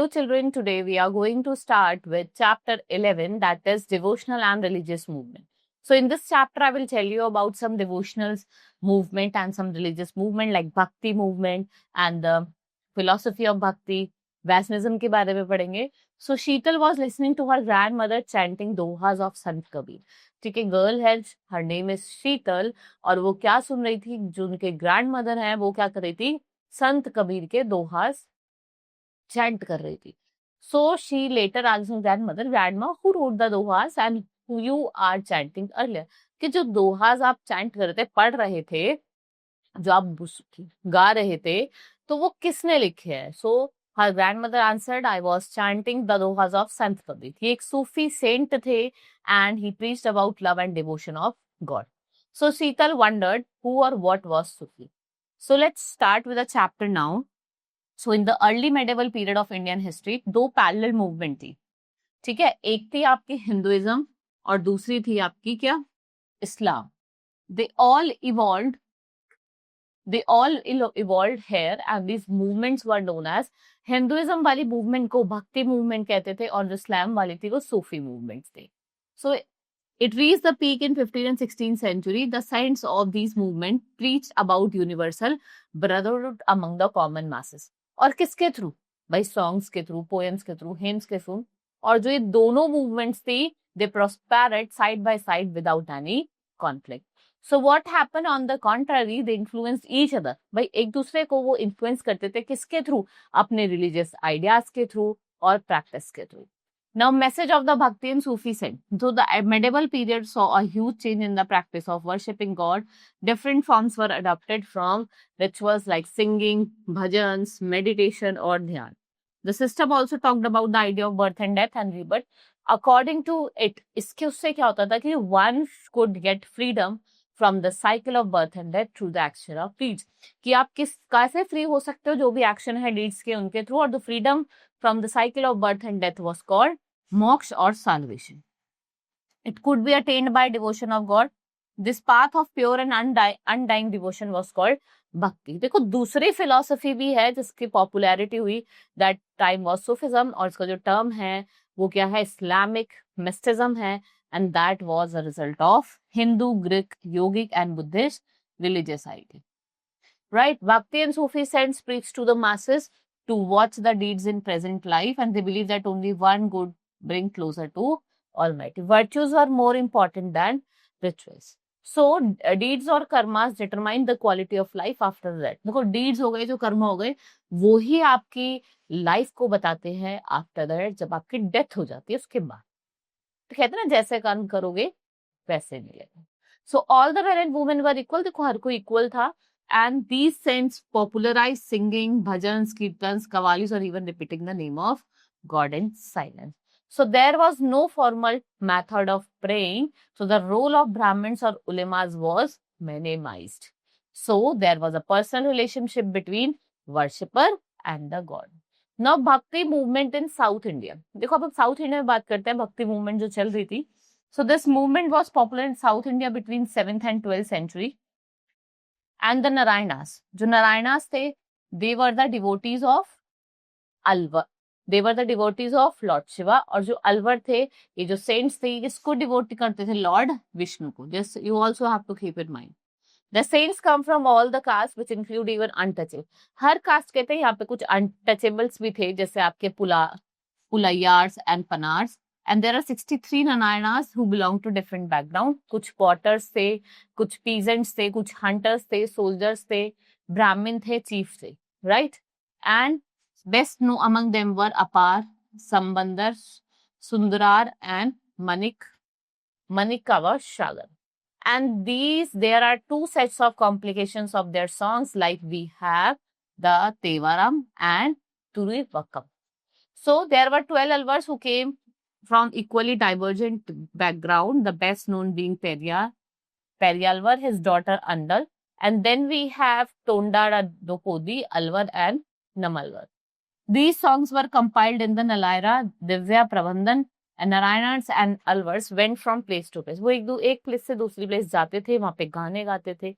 Hello children, today we are going to start with chapter 11, that is devotional and religious movement. So in this chapter I will tell you about some devotional movement and some religious movement like bhakti movement and the philosophy of bhakti, Vaishnavism के बारे में पढ़ेंगे. So Sheetal was listening to her grandmother chanting dohas of Sant Kabir. ठीक है, girl है, her name is शीतल, और वो क्या सुन रही थी, जो उनके ग्रैंडमदर हैं वो क्या कर रही थी, संत कबीर के दोहास chant कर रही थी. So she later asked her grandmother, grandma, who wrote the dohas and who you are chanting earlier? कि जो दोहास आप चैंट कर रहे थे, पढ़ रहे थे, जो आप गा रहे थे, तो वो किसने लिखे हैं? So her grandmother answered, I was chanting the dohas of Sant Kabir. ये एक सूफी सेंट थे and he preached about love and devotion of God. So Sheetal wondered who or what was Sufi. So let's start with the chapter now. So in the early medieval period of Indian history, दो parallel movement थी, ठीक है. एक थी आपकी Hinduism और दूसरी थी आपकी क्या, इस्लाम. They all evolved here and these movements were known as, Hinduism वाली मूवमेंट को भक्ति मूवमेंट कहते थे और जो इस्लाम वाली थी वो सूफी मूवमेंट्स थे. So it reached the peak in 15th and 16th century. The saints of these movements preached about universal brotherhood among the common masses. और किसके थ्रू? भाई सॉन्ग्स के थ्रू, पोएम्स के थ्रू, हिम्स के थ्रू. और जो ये दोनों मूवमेंट्स थी, they prospered side by side without any conflict. So what happened on the contrary, they influenced each other. भाई एक दूसरे को वो इन्फ्लुएंस करते थे, किसके थ्रू? अपने रिलीजियस आइडियाज के थ्रू और प्रैक्टिस के through. Now, message of the Bhakti and Sufi sect. So the medieval period saw a huge change in the practice of worshipping God. Different forms were adopted from rituals like singing, bhajans, meditation or dhyan. The system also talked about the idea of birth and death and rebirth. According to it, इसके उससे क्या होता था कि one could get freedom from the cycle of birth and death through the action of deeds. कि आप कैसे free हो सकते हो, जो भी एक्शन है डीड्स के उनके थ्रू. और the freedom from the cycle of birth and death was called moksha or salvation. It could be attained by devotion of God. This path of pure and undying devotion was called bhakti. देखो दूसरी philosophy भी है जिसकी popularity हुई, that time was Sufism, और इसका जो term है वो क्या है, Islamic mysticism है, and that was a result of Hindu, Greek, yogic and Buddhist religious idea. Right? Bhakti and Sufi saints preach to the masses to watch the deeds in present life, and they believe that only one good bring closer to Almighty. Virtues are more important than rituals. So deeds और karmas determine the quality of life after that. देखो deeds हो गए, जो कर्म हो गए, वो ही आपकी लाइफ को बताते हैं आफ्टर दैट, जब आपकी डेथ हो जाती है उसके बाद. तो कहते हैं ना, जैसे कर्म करोगे वैसे मिलेगा. So all the men and women were equal. देखो हर कोई इक्वल था. And these saints popularized singing, bhajans, kirtans, kavalis, or even repeating the name of God in silence. So there was no formal method of praying. So the role of Brahmins or ulemas was minimized. So there was a personal relationship between worshipper and the God. Now Bhakti movement in South India. देखो अब South India में बात करते हैं, भक्ति movement जो चल रही थी. So this movement was popular in South India between 7th and 12th century. And the Narayanas, जो Narayanas थे, they were the devotees of Alvar. They were the devotees of Lord Shiva. और जो अलवर थे, ये जो saints थे, इसको devote करते थे Lord Vishnu को. Just you also have to keep in mind. The saints come from all the castes, which include even untouchable. Her caste कहते हैं, यहाँ पे कुछ untouchables भी थे, जैसे आपके पुलायार्स and panars. And there are 63 Narayanas who belong to different background. कुछ potters थे, कुछ peasants थे, कुछ hunters थे, soldiers थे, Brahmin थे, chief थे, right? And best known among them were Apar, Sambandar, Sundarar and Manikava Shagar. And there are two sets of complications of their songs, like we have the Tevaram and Turi Vakam. So there were 12 Alvars who came from equally divergent background, the best known being Periyalvar, his daughter Andal, and then we have Tondara Dopodi, Alvar and Namalvar. These songs were compiled in the Nalaira Divya Prabandhan And Narayans and Alvars went from place to place. वो एक place से दूसरी place जाते थे, वहाँ पे गाने गाते थे.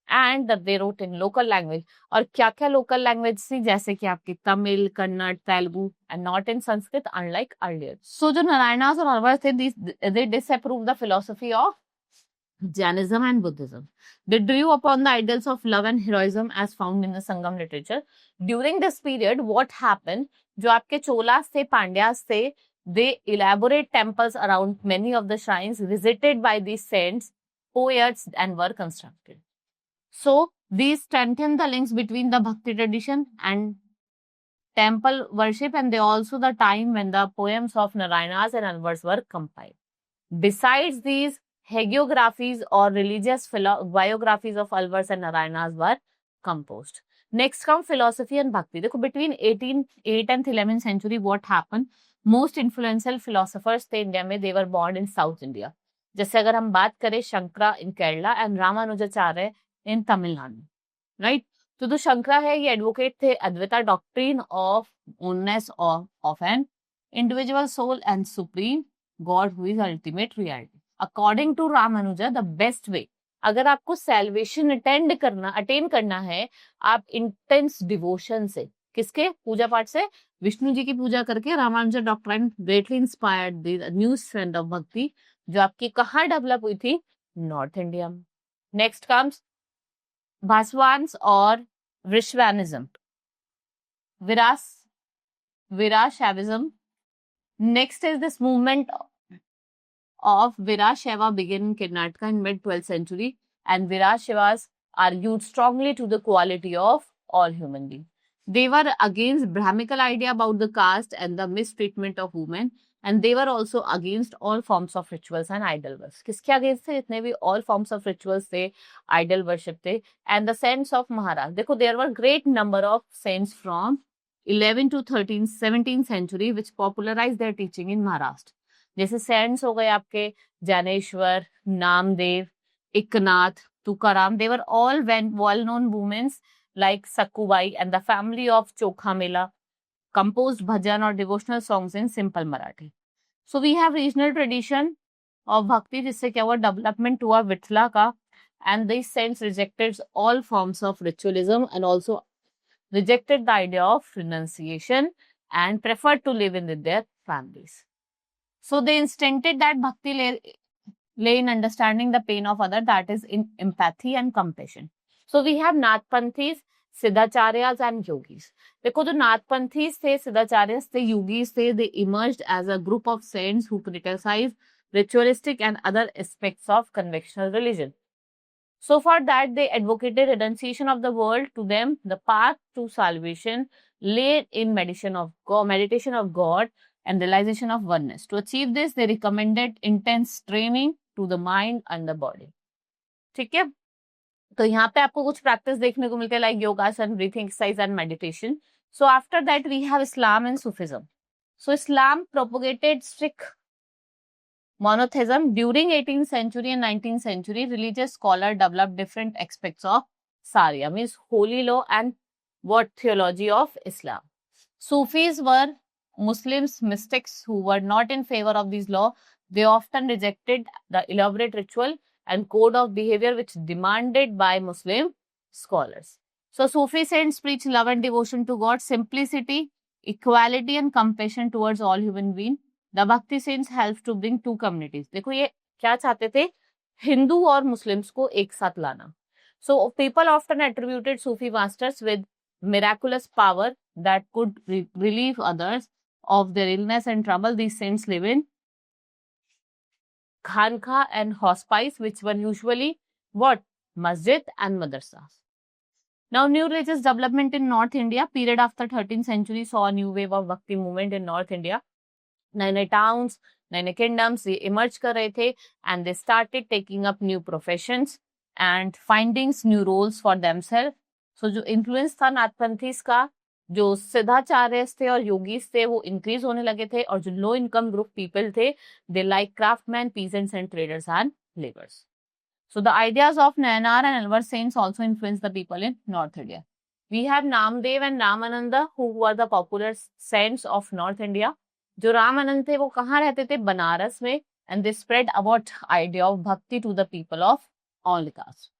And that they wrote in local language. और क्या-क्या local language थी, जैसे कि आपकी Tamil, Kannada, Telugu, and not in Sanskrit, unlike earlier. So जो Narayanas और Alvars थे, they disapproved the philosophy of Jainism and Buddhism. They drew upon the ideals of love and heroism as found in the Sangam literature. During this period, what happened? जो आपके चोलास थे, पांड्यास थे, they elaborate temples around many of the shrines visited by these saints, poets, and were constructed. So these strengthen the links between the Bhakti tradition and temple worship, and they also the time when the poems of Narayanas and Alvars were compiled. Besides these, hagiographies or religious biographies of Alvars and Narayanas were composed. Next come philosophy and bhakti. देखो between 8th and 11th century what happened? Most influential philosophers थे India में, they were born in South India. जैसे अगर हम बात करें Shankara in Kerala and Ramanujacharya in Tamil Nadu, right? तो जो शंकरा है ये एडवोकेट थे Advaita doctrine of oneness of an individual soul and supreme god who is ultimate reality. According to Ramanuja the best way, अगर आपको सैल्वेशन अटेन करना है, आप इंटेंस डिवोशन से, किसके पूजा पाठ से, विष्णु जी की पूजा करके. Ramanuja doctrine greatly inspired the new strength of भक्ति, जो आपकी कहाँ डेवलप हुई थी, नॉर्थ इंडिया में. नेक्स्ट कम्स भासवान्स और Vishwanism, Virashaivism. Next is this movement of Virashaiva began in Karnataka in mid-12th century, and Virashaivas argued strongly to the quality of all human beings. They were against Brahmical idea about the caste and the mistreatment of women, and they were also against all forms of rituals and idol worship. किसके against थे? इतने भी all forms of rituals थे, idol worship थे, and the saints of Maharashtra. देखो, there were great number of saints from 11th to 13th, 17th century which popularized their teaching in Maharashtra. जैसे saints हो गए आपके Dnyaneshwar, Namdev, Eknath, Tukaram. They were all well-known women like Sakkubai and the family of Chokha Mela composed bhajan or devotional songs in simple Marathi. So we have regional tradition of bhakti, जिससे क्या हुआ, development हुआ विठला का, and these saints rejected all forms of ritualism and also rejected the idea of renunciation and preferred to live in with their families. So they instincted that bhakti lay in understanding the pain of others, that is in empathy and compassion. So we have Nathpanthis, Siddhacharyas and Yogis. देखो, जो नाथपंथीज थे, सिद्धाचार्यस थे, yogis थे, they emerged as a group of saints who criticized ritualistic and other aspects of conventional religion. So for that, they advocated renunciation of the world. To them, the path to salvation lay in meditation of God and realization of oneness. To achieve this, they recommended intense training to the mind and the body. ठीक है, तो यहाँ पे आपको कुछ practice देखने को मिलते हैं like yogasan, breathing exercise and meditation. So after that we have Islam and Sufism. So Islam propagated strict monotheism. During 18th century and 19th century, religious scholars developed different aspects of Sharia, means holy law and what theology of Islam. Sufis were Muslims, mystics who were not in favor of these law. They often rejected the elaborate ritual and code of behavior which demanded by Muslim scholars. So Sufi saints preach love and devotion to God, simplicity, equality and compassion towards all human beings. The Bhakti saints helped to bring two communities. देखो ये क्या चाहते थे, हिंदू और Muslims को एक साथ लाना. So people often attributed Sufi masters with miraculous power that could relieve others of their illness and trouble. These saints live in Khanqa and hospice, which were usually what? Masjid and madrasas. Now, new religious development in North India, period after 13th century saw a new wave of Bhakti movement in North India. नए towns, नए kingdoms ये emerge कर रहे थे, and they started taking up new professions and finding new roles for themselves. So जो influence था नाथपंथीज का, जो सिद्धाचार्यस थे और योगीज थे, वो इंक्रीज होने लगे थे, और जो लो इनकम ग्रुप पीपल थे, they like craftsmen, peasants and traders and laborers. So the ideas of Nayanar and Alvar saints also influenced the people in North India. We have Namdev and Ramananda, who were the popular saints of North India. जो रामानंद थे वो कहाँ रहते थे? बनारस में, and they spread about idea of bhakti to the people of all caste.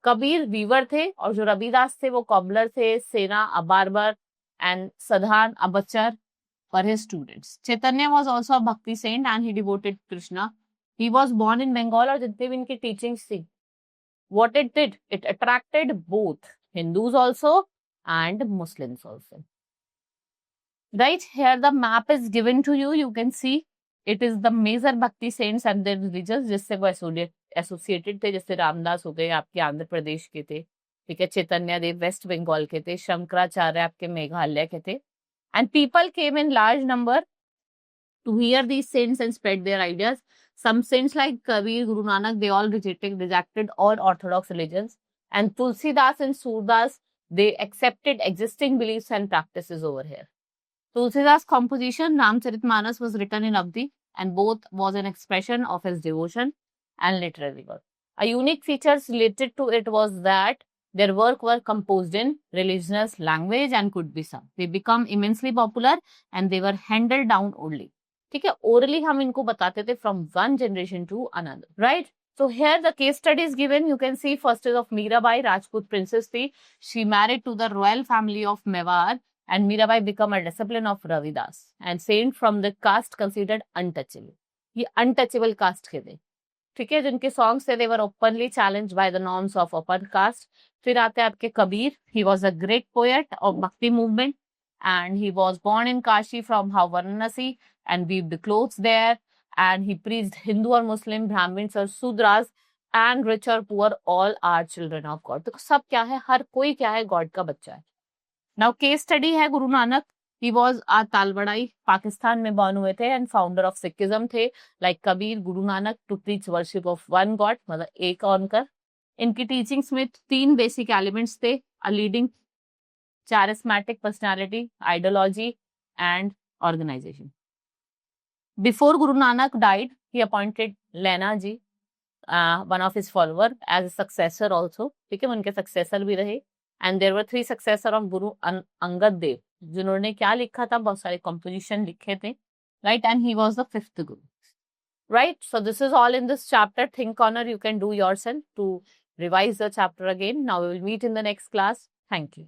Kabir weaver थे, और जो रविदास थे वो कॉबलर थे, Sena a barber and Sadhan a butcher were his students. Chaitanya was also a bhakti saint and he devoted Krishna. He was born in Bengal, और जितने भी इनकी teachings थी, what it did, it attracted both Hindus also and Muslims also. Right here the map is given to you. You can see it is the major bhakti saints and their religions जिससे वो associated थे, जैसे रामदास हो गए आपके आंध्र प्रदेश के थे, ठीक है, चैतन्य देव वेस्ट बंगाल के थे, शंकराचार्य आपके मेघालय के थे, and people came in large number to hear these saints and spread their ideas. Some saints like Kabir, Guru Nanak, they all rejected all orthodox religions, and Tulsidas and Surdas, they accepted existing beliefs and practices over here. Tulsidas' composition Ramcharitmanas was written in Avdi, and both was an expression of his devotion and literary work. A unique feature related to it was that their work were composed in religious language and could be sung. They become immensely popular and they were handed down orally. ठीक है, orally हम इनको बताते थे from one generation to another, right? So here the case study is given. You can see first is of Mirabai, Rajput princess थी. She married to the royal family of Mewar, and Mirabai become a disciple of Ravidas and saint from the caste considered untouchable. ये untouchable caste के थे, ठीक है, जिनके songs थे they were openly challenged by the norms of upper caste. फिर आते हैं आपके Kabir. He was a great poet of Bhakti movement and he was born in Kashi from Varanasi and weaved the clothes there, and he preached Hindu or Muslim, Brahmins or Sudras, and rich or poor, all are children of God. तो सब क्या है? हर कोई क्या है? God का बच्चा है. नाउ केस स्टडी है Guru Nanak. He was a तालबड़ाई, Pakistan में बॉर्न हुए थे एंड फाउंडर ऑफ सिखिज्म थे. Like Kabir, Guru Nanak to teach worship of one God, मतलब एक ऑनकर. इनकी टीचिंग्स में 3 बेसिक एलिमेंट्स थे: a leading charismatic personality, ideology and organization. Before Guru Nanak died, he appointed Lena ji, one of his follower, as a successor also. ठीक है, उनके successor भी रहे. And there were 3 successor of Guru Angad Dev, जिन्होंने क्या लिखा था? बहुत सारे composition लिखे थे, right? And he was the 5th Guru, right? So this is all in this chapter. Think corner you can do yourself to revise the chapter again. Now we will meet in the next class. Thank you.